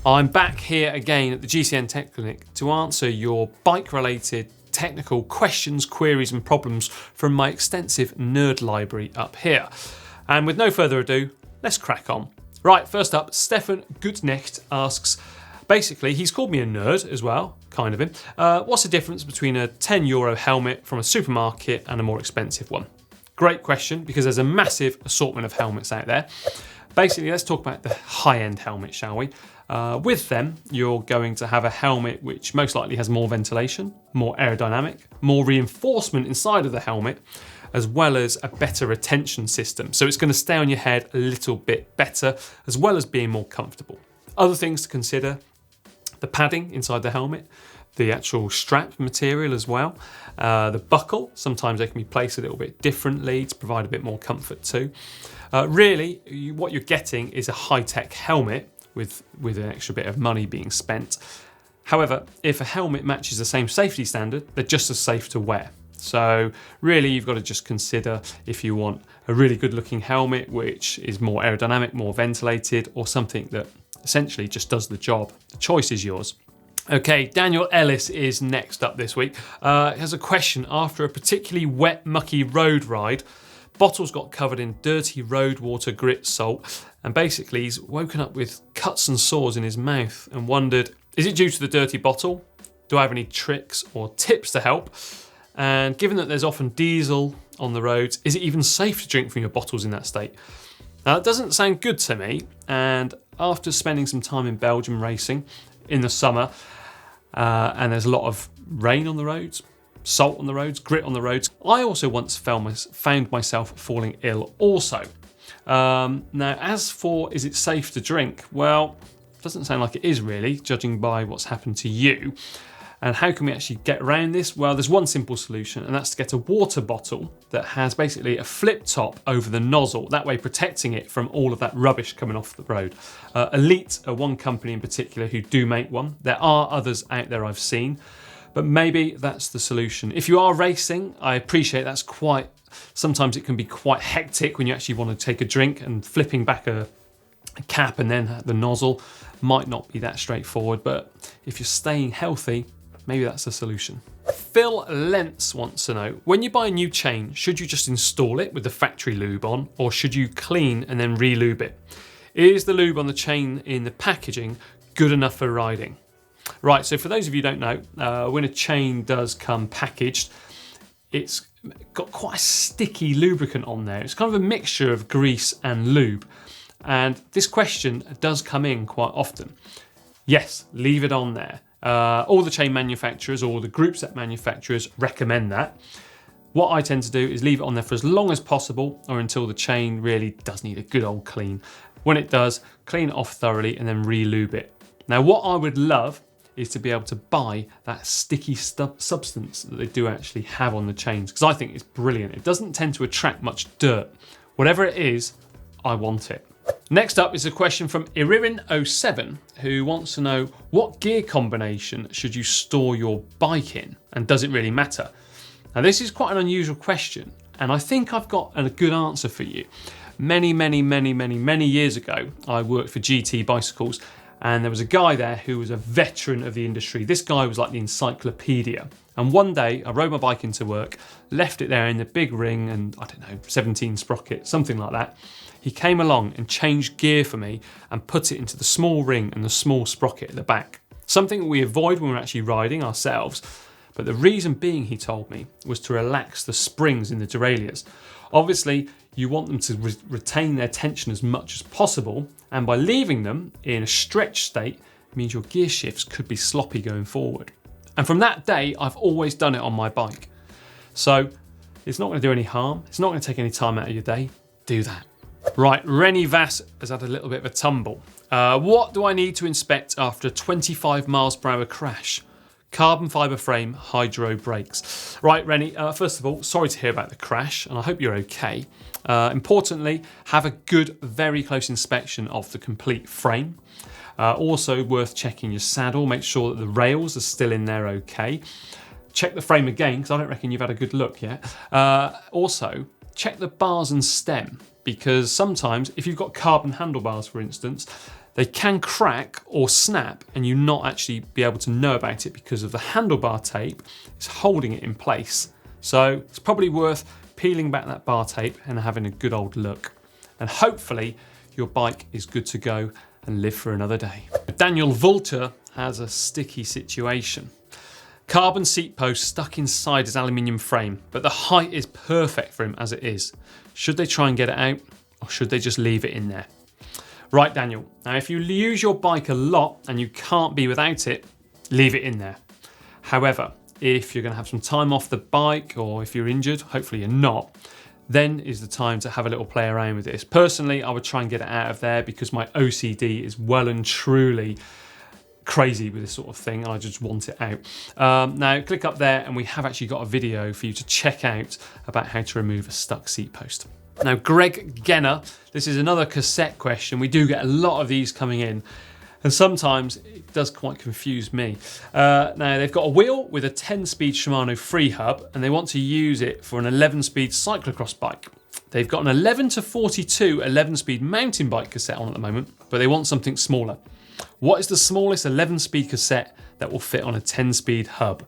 I'm back here again at the GCN Tech Clinic to answer your bike-related technical questions, queries and problems from my extensive nerd library up here. And with no further ado, let's crack on. Right, first up, Stefan Gutknecht asks, basically, he's called me a nerd as well, kind of him. What's the difference between a €10 helmet from a supermarket and a more expensive one? Great question, because there's a massive assortment of helmets out there. Basically, let's talk about the high-end helmet, shall we? With them, you're going to have a helmet which most likely has more ventilation, more aerodynamic, more reinforcement inside of the helmet, as well as a better retention system. So it's going to stay on your head a little bit better, as well as being more comfortable. Other things to consider, the padding inside the helmet, the actual strap material as well, the buckle, sometimes they can be placed a little bit differently to provide a bit more comfort too. Really, what you're getting is a high-tech helmet with an extra bit of money being spent. However, if a helmet matches the same safety standard, they're just as safe to wear. So really, you've got to just consider if you want a really good-looking helmet which is more aerodynamic, more ventilated, or something that essentially just does the job. The choice is yours. Okay, Daniel Ellis is next up this week. He has a question. After a particularly wet, mucky road ride, bottles got covered in dirty road water, grit, salt, and basically he's woken up with cuts and sores in his mouth and wondered, is it due to the dirty bottle? Do I have any tricks or tips to help? And given that there's often diesel on the roads, is it even safe to drink from your bottles in that state? Now, that doesn't sound good to me, and after spending some time in Belgium racing in the summer, and there's a lot of rain on the roads, salt on the roads, grit on the roads, I also once found myself falling ill also. Now, as for is it safe to drink? Well, it doesn't sound like it is really, judging by what's happened to you. And how can we actually get around this? Well, there's one simple solution, and that's to get a water bottle that has basically a flip top over the nozzle, that way protecting it from all of that rubbish coming off the road. Elite are one company in particular who do make one. There are others out there I've seen, but maybe that's the solution. If you are racing, I appreciate sometimes it can be quite hectic when you actually want to take a drink, and flipping back a cap and then the nozzle might not be that straightforward, but if you're staying healthy, maybe that's the solution. Phil Lentz wants to know, when you buy a new chain, should you just install it with the factory lube on, or should you clean and then re-lube it? Is the lube on the chain in the packaging good enough for riding? Right, so for those of you who don't know, when a chain does come packaged, it's got quite a sticky lubricant on there. It's kind of a mixture of grease and lube. And this question does come in quite often. Yes, leave it on there. All the chain manufacturers or the group set manufacturers recommend that. What I tend to do is leave it on there for as long as possible, or until the chain really does need a good old clean. When it does, clean it off thoroughly and then re-lube it. Now, what I would love is to be able to buy that sticky substance that they do actually have on the chains, because I think it's brilliant. It doesn't tend to attract much dirt. Whatever it is, I want it. Next up is a question from Iririn07, who wants to know, what gear combination should you store your bike in, and does it really matter? Now, this is quite an unusual question, and I think I've got a good answer for you. Many years ago, I worked for GT Bicycles, and there was a guy there who was a veteran of the industry. This guy was like the encyclopedia. And one day I rode my bike into work, left it there in the big ring and, 17 sprocket, something like that. He came along and changed gear for me and put it into the small ring and the small sprocket at the back. Something we avoid when we're actually riding ourselves. But the reason being, he told me, was to relax the springs in the derailleurs. Obviously, you want them to retain their tension as much as possible, and by leaving them in a stretched state means your gear shifts could be sloppy going forward. And from that day, I've always done it on my bike. So it's not going to do any harm. It's not going to take any time out of your day. Do that. Right, Rennie Vass has had a little bit of a tumble. What do I need to inspect after a 25 miles per hour crash? Carbon fibre frame, hydro brakes. Right, Rennie, first of all, sorry to hear about the crash, and I hope you're okay. Importantly, have a good, very close inspection of the complete frame. Also worth checking your saddle, make sure that the rails are still in there okay. Check the frame again, because I don't reckon you've had a good look yet. Also, check the bars and stem, because sometimes if you've got carbon handlebars, for instance, they can crack or snap and you not actually be able to know about it because of the handlebar tape is holding it in place. So it's probably worth peeling back that bar tape and having a good old look. And hopefully your bike is good to go and live for another day. Daniel Vulter has a sticky situation. Carbon seat post stuck inside his aluminium frame, but the height is perfect for him as it is. Should they try and get it out, or should they just leave it in there? Right, Daniel, now if you use your bike a lot and you can't be without it, leave it in there. However, if you're going to have some time off the bike, or if you're injured, hopefully you're not, then is the time to have a little play around with this. Personally, I would try and get it out of there because my OCD is well and truly crazy with this sort of thing. I just want it out. Now click up there and we have actually got a video for you to check out about how to remove a stuck seat post. Now Greg Genner, this is another cassette question. We do get a lot of these coming in, and sometimes it does quite confuse me. Now they've got a wheel with a 10-speed Shimano free hub and they want to use it for an 11-speed cyclocross bike. They've got an 11 to 42 11-speed mountain bike cassette on at the moment, but they want something smaller. What is the smallest 11-speed cassette that will fit on a 10-speed hub?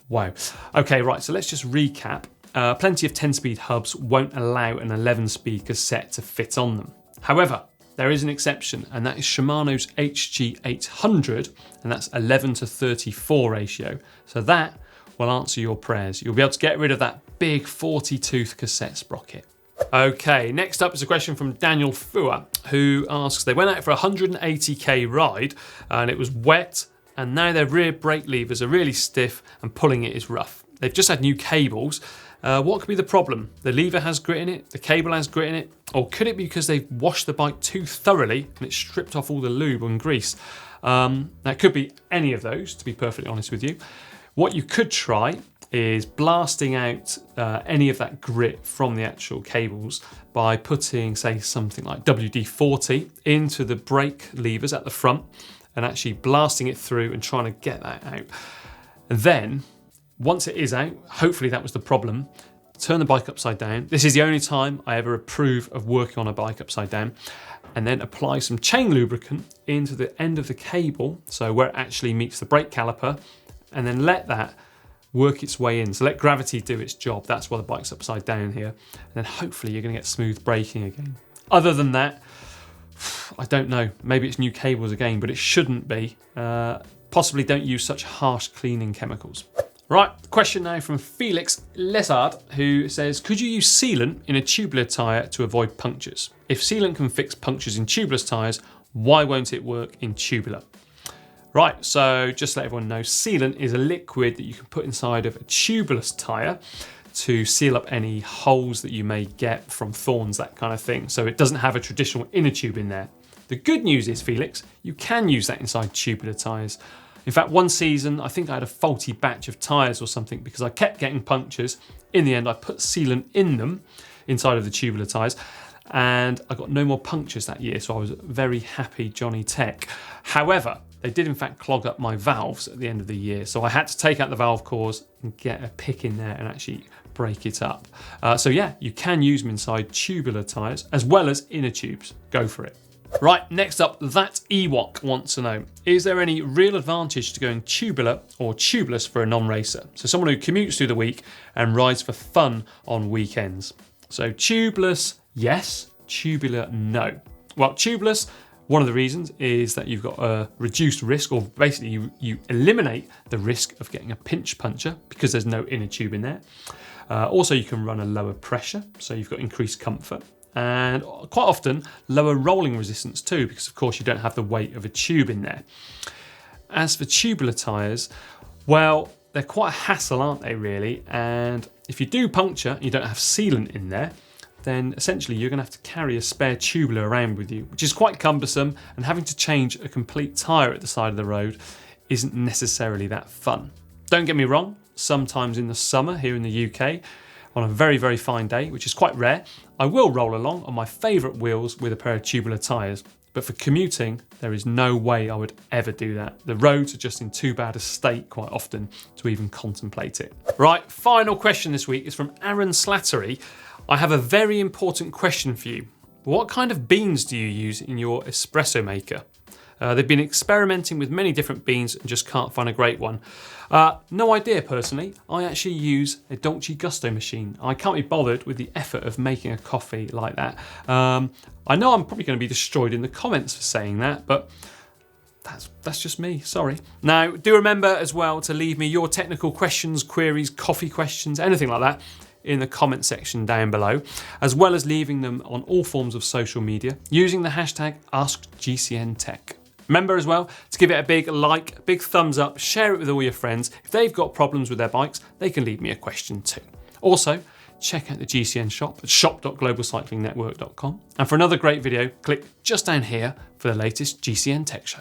Wow. Okay, right, so let's just recap. Plenty of 10-speed hubs won't allow an 11-speed cassette to fit on them. However, there is an exception, and that is Shimano's HG800, and that's 11 to 34 ratio. So that will answer your prayers. You'll be able to get rid of that big 40-tooth cassette sprocket. Okay, next up is a question from Daniel Fua, who asks, they went out for a 180k ride and it was wet, and now their rear brake levers are really stiff and pulling it is rough. They've just had new cables. What could be the problem? The lever has grit in it, the cable has grit in it, or could it be because they've washed the bike too thoroughly and it stripped off all the lube and grease? That could be any of those, to be perfectly honest with you. What you could try is blasting out any of that grit from the actual cables by putting, say, something like WD-40 into the brake levers at the front and actually blasting it through and trying to get that out. And then, once it is out, hopefully that was the problem, turn the bike upside down. This is the only time I ever approve of working on a bike upside down. And then apply some chain lubricant into the end of the cable, so where it actually meets the brake caliper, and then let that work its way in. So let gravity do its job. That's why the bike's upside down here. And then hopefully you're going to get smooth braking again. Other than that, I don't know. Maybe it's new cables again, but it shouldn't be. Possibly don't use such harsh cleaning chemicals. Right, question now from Felix Lessard, who says, could you use sealant in a tubular tyre to avoid punctures? If sealant can fix punctures in tubeless tyres, why won't it work in tubular? Right, so just to let everyone know, sealant is a liquid that you can put inside of a tubeless tyre to seal up any holes that you may get from thorns, that kind of thing. So it doesn't have a traditional inner tube in there. The good news is, Felix, you can use that inside tubular tyres. In fact, one season, I think I had a faulty batch of tyres or something because I kept getting punctures. In the end, I put sealant in them inside of the tubular tyres and I got no more punctures that year. So I was very happy, Johnny Tech. However, they did in fact clog up my valves at the end of the year. So I had to take out the valve cores and get a pick in there and actually break it up. So yeah, you can use them inside tubular tyres as well as inner tubes. Go for it. Right, next up, that Ewok wants to know, is there any real advantage to going tubular or tubeless for a non-racer? So someone who commutes through the week and rides for fun on weekends. So tubeless, yes. Tubular, no. Well, tubeless, one of the reasons is that you've got a reduced risk, or basically you eliminate the risk of getting a pinch puncture because there's no inner tube in there. Also, you can run a lower pressure, so you've got increased comfort. And quite often lower rolling resistance too, because of course you don't have the weight of a tube in there. As for tubular tyres, well, they're quite a hassle, aren't they, really? And if you do puncture and you don't have sealant in there, then essentially you're going to have to carry a spare tubular around with you, which is quite cumbersome, and having to change a complete tyre at the side of the road isn't necessarily that fun. Don't get me wrong, sometimes in the summer here in the UK, on a very, very fine day, which is quite rare, I will roll along on my favourite wheels with a pair of tubular tyres. But for commuting, there is no way I would ever do that. The roads are just in too bad a state quite often to even contemplate it. Right, final question this week is from Aaron Slattery. I have a very important question for you. What kind of beans do you use in your espresso maker? They've been experimenting with many different beans and just can't find a great one. No idea personally. I actually use a Dolce Gusto machine. I can't be bothered with the effort of making a coffee like that. I know I'm probably going to be destroyed in the comments for saying that, but that's just me, sorry. Now, do remember as well to leave me your technical questions, queries, coffee questions, anything like that in the comment section down below, as well as leaving them on all forms of social media using the hashtag AskGCNTech. Remember as well to give it a big like, big thumbs up, share it with all your friends. If they've got problems with their bikes, they can leave me a question too. Also, check out the GCN shop at shop.globalcyclingnetwork.com. And for another great video, click just down here for the latest GCN Tech Show.